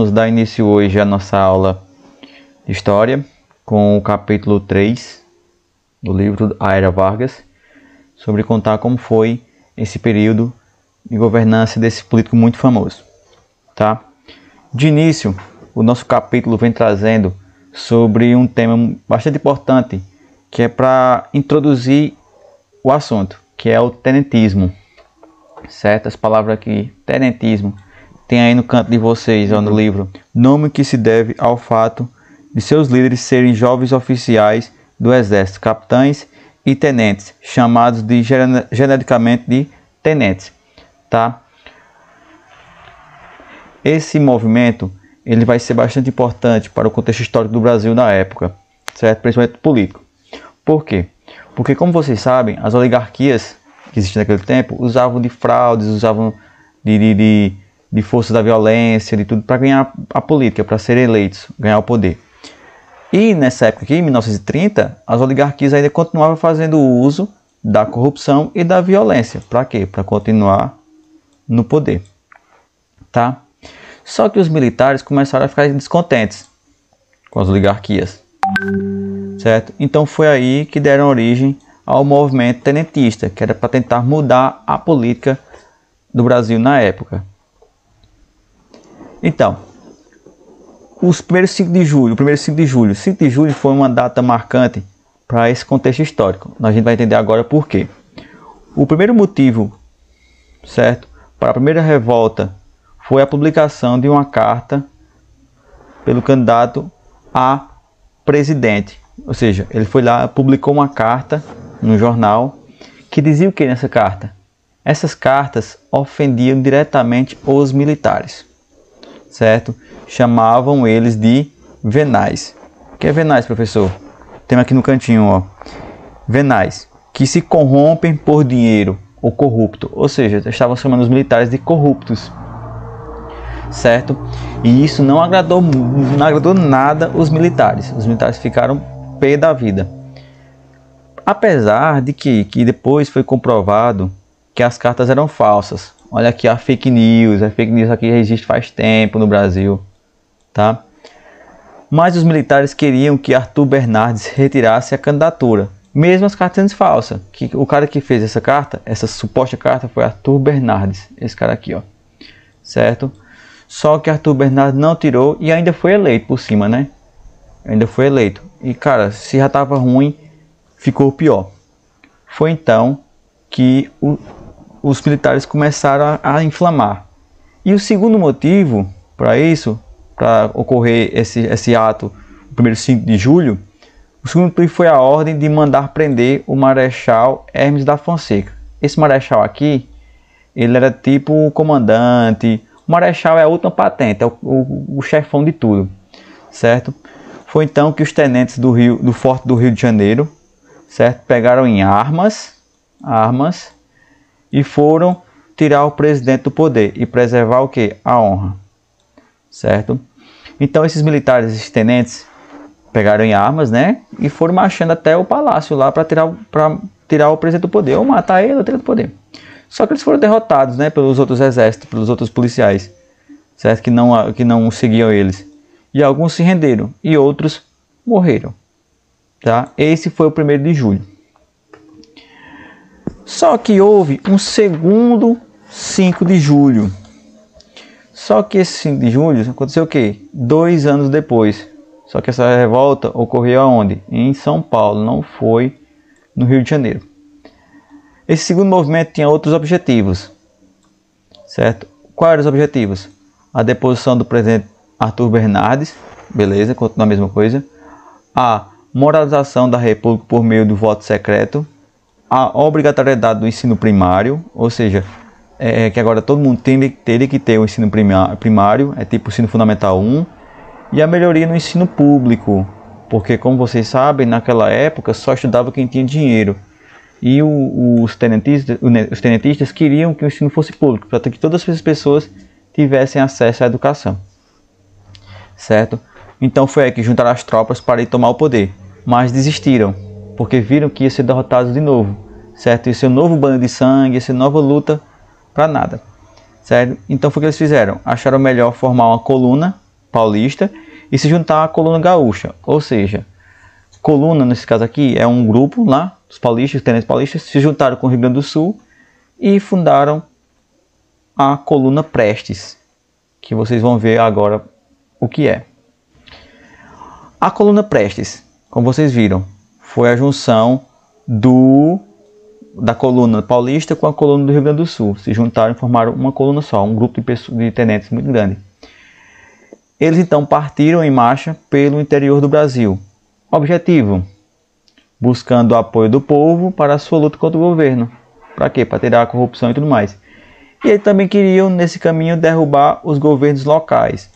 vamos dar início hoje à nossa aula de História, com o capítulo 3 do livro A Era Vargas, sobre contar como foi esse período de governança desse político muito famoso. Tá? De início, o nosso capítulo vem trazendo sobre um tema bastante importante, que é para introduzir o assunto, que é o tenentismo. Certo? As palavras aqui, tenentismo, tem aí no canto de vocês, ó, no livro, nome que se deve ao fato de seus líderes serem jovens oficiais do exército, capitães e tenentes, chamados genericamente de tenentes. Tá? Esse movimento ele vai ser bastante importante para o contexto histórico do Brasil na época, certo? Principalmente político. Por quê? Porque, como vocês sabem, as oligarquias que existiam naquele tempo usavam de fraudes, usavam de força da violência, de tudo para ganhar a política, para serem eleitos, ganhar o poder. E nessa época aqui, em 1930, as oligarquias ainda continuavam fazendo uso da corrupção e da violência. Para quê? Para continuar no poder. Tá? Só que os militares começaram a ficar descontentes com as oligarquias. Certo? Então foi aí que deram origem ao movimento tenentista, que era para tentar mudar a política do Brasil na época. Então, os primeiros 5 de julho, o primeiro 5 de julho foi uma data marcante para esse contexto histórico. A gente vai entender agora por quê. O primeiro motivo, certo, para a primeira revolta foi a publicação de uma carta pelo candidato a presidente. Ou seja, ele foi lá, publicou uma carta no jornal que dizia o que nessa carta? Essas cartas ofendiam diretamente os militares, certo? Chamavam eles de venais. O que é venais, professor? Tem aqui no cantinho, ó. Venais, que se corrompem por dinheiro ou corrupto. Ou seja, estavam chamando os militares de corruptos, certo? E isso não agradou nada os militares. Os militares ficaram pé da vida. Apesar de que depois foi comprovado que as cartas eram falsas. Olha aqui a fake news aqui existe faz tempo no Brasil, tá? Mas os militares queriam que Arthur Bernardes retirasse a candidatura, mesmo as cartas sendo falsas. O cara que fez essa carta, essa suposta carta, foi Arthur Bernardes, esse cara aqui, ó, certo? Só que Arthur Bernardes não tirou e ainda foi eleito por cima, né? Ainda foi eleito. E cara, se já estava ruim, ficou pior. Foi então que os militares começaram a inflamar. E o segundo motivo para isso, para ocorrer esse ato, o primeiro 5 de julho, o segundo motivo foi a ordem de mandar prender o Marechal Hermes da Fonseca. Esse Marechal aqui, ele era tipo o comandante. O Marechal é a última patente, é o chefão de tudo, certo? Foi então que os tenentes do Forte do Rio de Janeiro, certo, pegaram em armas e foram tirar o presidente do poder e preservar o que? A honra, certo? Então esses militares, esses tenentes, pegaram em armas, né, e foram marchando até o palácio lá para tirar o presidente do poder, ou matar ele ou tirar do poder. Só que eles foram derrotados, né, pelos outros exércitos, pelos outros policiais, certo, que não seguiam eles. E alguns se renderam e outros morreram, tá? Esse foi o 1º de julho. Só que houve um segundo 5 de julho. Só que esse 5 de julho aconteceu o quê? 2 anos depois. Só que essa revolta ocorreu aonde? Em São Paulo, não foi no Rio de Janeiro. Esse segundo movimento tinha outros objetivos, certo? Quais eram os objetivos? A deposição do presidente Arthur Bernardes, beleza, continua a mesma coisa. A moralização da República por meio do voto secreto. A obrigatoriedade do ensino primário, ou seja, que agora todo mundo teria que ter o ensino primário, é tipo o ensino fundamental 1. E a melhoria no ensino público, porque como vocês sabem, naquela época só estudava quem tinha dinheiro. E os tenentistas queriam que o ensino fosse público, para que todas as pessoas tivessem acesso à educação, certo? Então foi aí que juntaram as tropas para ir tomar o poder, mas desistiram, porque viram que ia ser derrotados de novo, certo? Ia ser um novo banho de sangue, ia ser nova luta para nada, certo? Então foi o que eles fizeram, acharam melhor formar uma coluna, paulista e se juntar à coluna gaúcha. Ou seja, coluna, nesse caso aqui, é um grupo lá, os paulistas, os tenentes paulistas, se juntaram com o Rio Grande do Sul e fundaram a coluna Prestes, que vocês vão ver agora o que é. A coluna Prestes, como vocês viram, foi a junção da coluna paulista com a coluna do Rio Grande do Sul. Se juntaram e formaram uma coluna só, um grupo de tenentes muito grande. Eles então partiram em marcha pelo interior do Brasil. Objetivo: buscando o apoio do povo para a sua luta contra o governo. Para quê? Para tirar a corrupção e tudo mais. E eles também queriam, nesse caminho, derrubar os governos locais,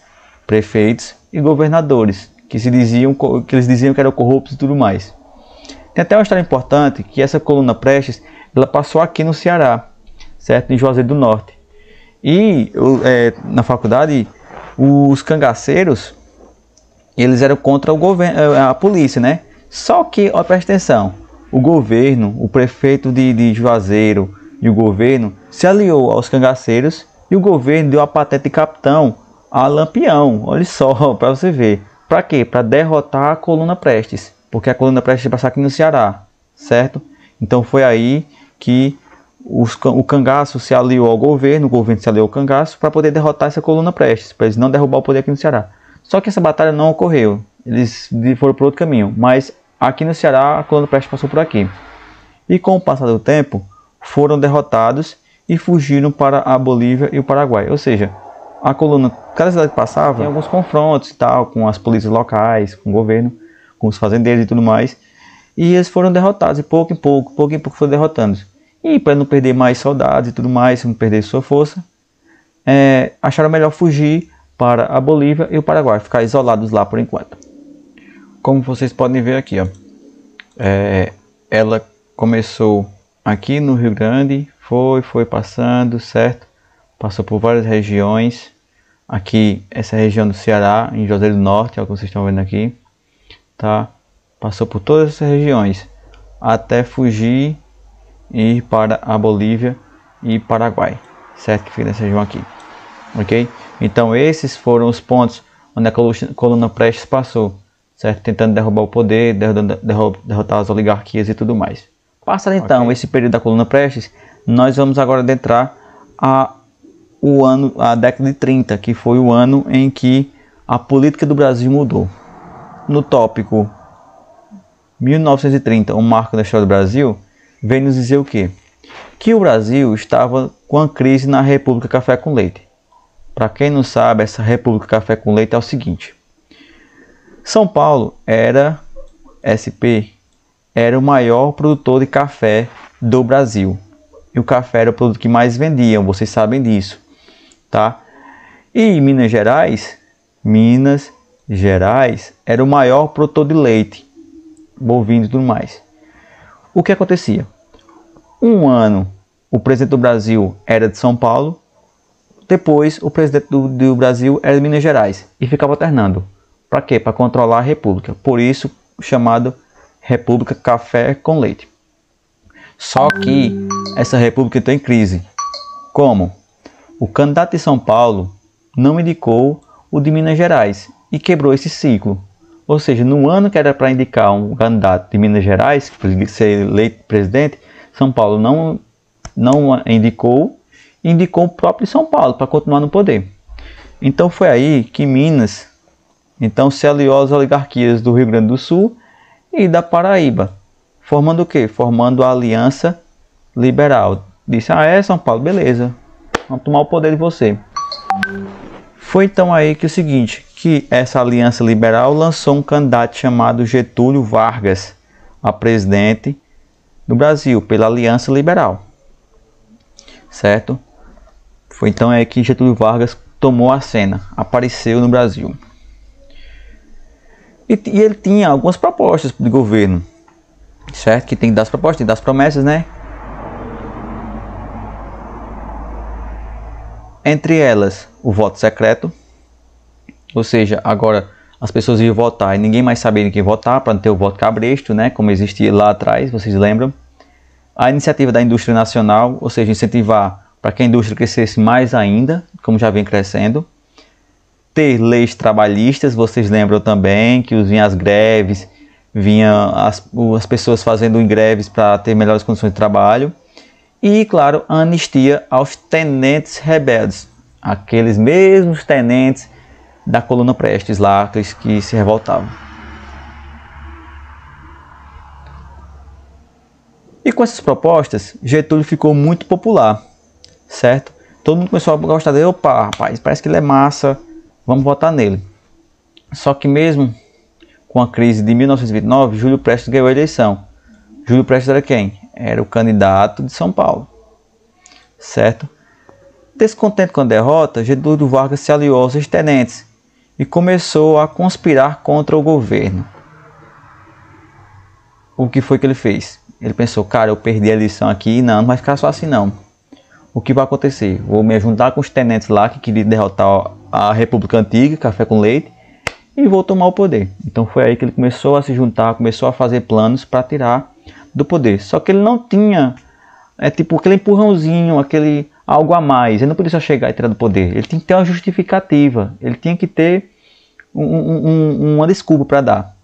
prefeitos e governadores, que eles diziam que eram corruptos e tudo mais. Tem até uma história importante, que essa coluna Prestes, ela passou aqui no Ceará, certo? Em Juazeiro do Norte. E na faculdade, os cangaceiros, eles eram contra o governo, a polícia, né? Só que, ó, presta atenção, o governo, o prefeito de Juazeiro e o governo se aliou aos cangaceiros e o governo deu a patente de capitão a Lampião. Olha só, para você ver. Para quê? Para derrotar a coluna Prestes, porque a coluna Prestes passar aqui no Ceará, certo? Então foi aí que o cangaço se aliou ao governo, o governo se aliou ao cangaço para poder derrotar essa coluna Prestes, para eles não derrubar o poder aqui no Ceará. Só que essa batalha não ocorreu, eles foram por outro caminho, mas aqui no Ceará a coluna Prestes passou por aqui. E com o passar do tempo, foram derrotados e fugiram para a Bolívia e o Paraguai. Ou seja, a coluna, cada cidade que passava, tem alguns confrontos e tal, com as polícias locais, com o governo, com os fazendeiros e tudo mais. E eles foram derrotados, e pouco em pouco foram derrotando. E para não perder mais soldados e tudo mais, não perder sua força, acharam melhor fugir para a Bolívia e o Paraguai, ficar isolados lá por enquanto. Como vocês podem ver aqui, ó, ela começou aqui no Rio Grande, foi passando, certo? Passou por várias regiões. Aqui, essa região do Ceará, em Juazeiro do Norte, é o que vocês estão vendo aqui, tá? Passou por todas essas regiões, até fugir e ir para a Bolívia e Paraguai, certo? Que fica nessa região aqui, ok? Então esses foram os pontos onde a coluna Prestes passou, certo? Tentando derrubar o poder, derrotar as oligarquias e tudo mais. Passado então esse período da coluna Prestes, nós vamos agora adentrar a década de 30, que foi o ano em que a política do Brasil mudou. No tópico 1930, um marco da história do Brasil, vem nos dizer o quê? Que o Brasil estava com a crise na República Café com Leite. Para quem não sabe, essa República Café com Leite é o seguinte: São Paulo SP, era o maior produtor de café do Brasil. E o café era o produto que mais vendiam, vocês sabem disso, tá? E Minas Gerais era o maior produtor de leite, bovino e tudo mais. O que acontecia? Um ano o presidente do Brasil era de São Paulo, depois o presidente do Brasil era de Minas Gerais, e ficava alternando. Para quê? Para controlar a república. Por isso chamado República Café com Leite. Só que essa república está em crise. Como? O candidato de São Paulo não indicou o de Minas Gerais e quebrou esse ciclo. Ou seja, no ano que era para indicar um candidato de Minas Gerais, que poderia ser eleito presidente, São Paulo não indicou o próprio São Paulo para continuar no poder. Então foi aí que Minas então se aliou às oligarquias do Rio Grande do Sul e da Paraíba, formando o quê? Formando a Aliança Liberal. Disse: São Paulo, beleza, vamos tomar o poder de você. Foi então aí que o seguinte, que essa Aliança Liberal lançou um candidato chamado Getúlio Vargas a presidente do Brasil, pela Aliança Liberal, certo? Foi então aí que Getúlio Vargas tomou a cena, apareceu no Brasil. E ele tinha algumas propostas de governo, certo? Que tem que dar as propostas, tem que dar as promessas, né? Entre elas, o voto secreto. Ou seja, agora as pessoas iam votar e ninguém mais sabia em quem votar, para não ter o voto cabresto, né? Como existia lá atrás, vocês lembram? A iniciativa da indústria nacional, ou seja, incentivar para que a indústria crescesse mais ainda, como já vem crescendo. ter leis trabalhistas, vocês lembram também que vinham as greves, vinham as pessoas fazendo greves para ter melhores condições de trabalho. E, claro, a anistia aos tenentes rebeldes, aqueles mesmos tenentes da coluna Prestes lá, aqueles que se revoltavam. E com essas propostas, Getúlio ficou muito popular, certo? Todo mundo começou a gostar dele. Opa, rapaz, parece que ele é massa, vamos votar nele. Só que mesmo com a crise de 1929, Júlio Prestes ganhou a eleição. Júlio Prestes era quem? Era o candidato de São Paulo, certo? Descontente com a derrota, Getúlio Vargas se aliou aos seus tenentes e começou a conspirar contra o governo. O que foi que ele fez? Ele pensou, cara, eu perdi a eleição aqui, não vai ficar só assim não. O que vai acontecer? Vou me juntar com os tenentes lá que queriam derrotar a República Antiga, Café com Leite, e vou tomar o poder. Então foi aí que ele começou a se juntar, começou a fazer planos para tirar do poder. Só que ele não tinha, tipo aquele empurrãozinho, aquele algo a mais. Ele não podia só chegar e tirar do poder. Ele tinha que ter uma justificativa. Ele tinha que ter uma desculpa para dar.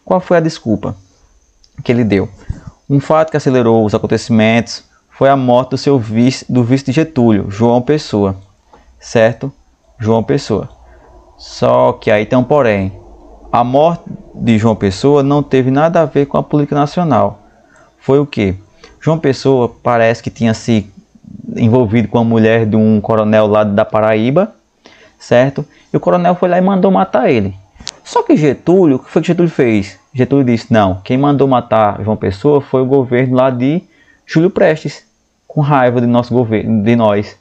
Qual foi a desculpa que ele deu? Um fato que acelerou os acontecimentos foi a morte do vice de Getúlio, João Pessoa, certo? João Pessoa. Só que aí tem um porém. A morte de João Pessoa não teve nada a ver com a política nacional. Foi o quê? João Pessoa parece que tinha se envolvido com a mulher de um coronel lá da Paraíba, certo? E o coronel foi lá e mandou matar ele. Só que Getúlio, o que foi que Getúlio fez? Getúlio disse, não, quem mandou matar João Pessoa foi o governo lá de Júlio Prestes, com raiva de nosso governo, de nós.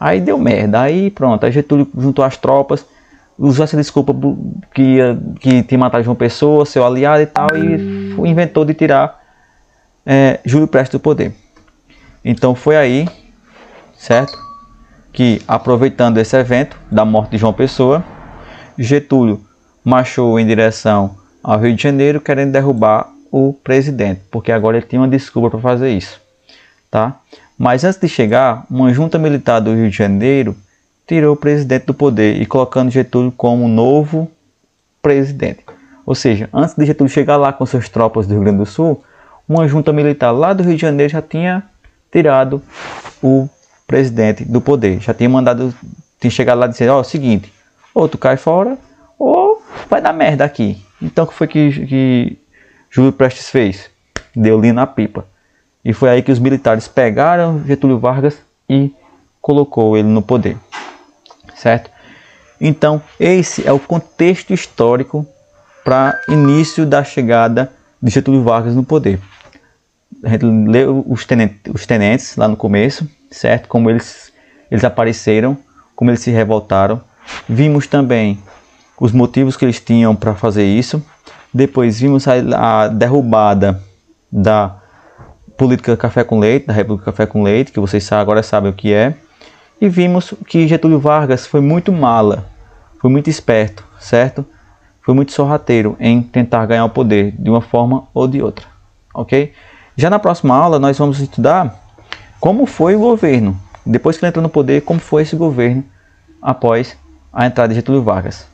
Aí deu merda, aí pronto, aí Getúlio juntou as tropas, usou essa desculpa que tinha matado João Pessoa, seu aliado e tal, e inventou de tirar Júlio Prestes do poder. Então foi aí, certo, que aproveitando esse evento da morte de João Pessoa, Getúlio marchou em direção ao Rio de Janeiro querendo derrubar o presidente, porque agora ele tinha uma desculpa para fazer isso, tá? Mas antes de chegar, uma junta militar do Rio de Janeiro tirou o presidente do poder e colocando Getúlio como novo presidente. Ou seja, antes de Getúlio chegar lá com suas tropas do Rio Grande do Sul, uma junta militar lá do Rio de Janeiro já tinha tirado o presidente do poder. Já tinha mandado, tinha chegado lá e disse, ó, seguinte, ou tu cai fora, ou vai dar merda aqui. Então o que foi que Júlio Prestes fez? Deu linha na pipa. E foi aí que os militares pegaram Getúlio Vargas e colocou ele no poder. Certo? Então esse é o contexto histórico para início da chegada de Getúlio Vargas no poder. A gente leu os tenentes lá no começo, certo? Como eles apareceram, como eles se revoltaram. Vimos também os motivos que eles tinham para fazer isso. Depois vimos a derrubada da política Café com Leite, da República Café com Leite, que vocês agora sabem o que é. E vimos que Getúlio Vargas foi muito mala, foi muito esperto, certo? Foi muito sorrateiro em tentar ganhar o poder de uma forma ou de outra, ok? Já na próxima aula nós vamos estudar como foi o governo, depois que ele entrou no poder, como foi esse governo após a entrada de Getúlio Vargas.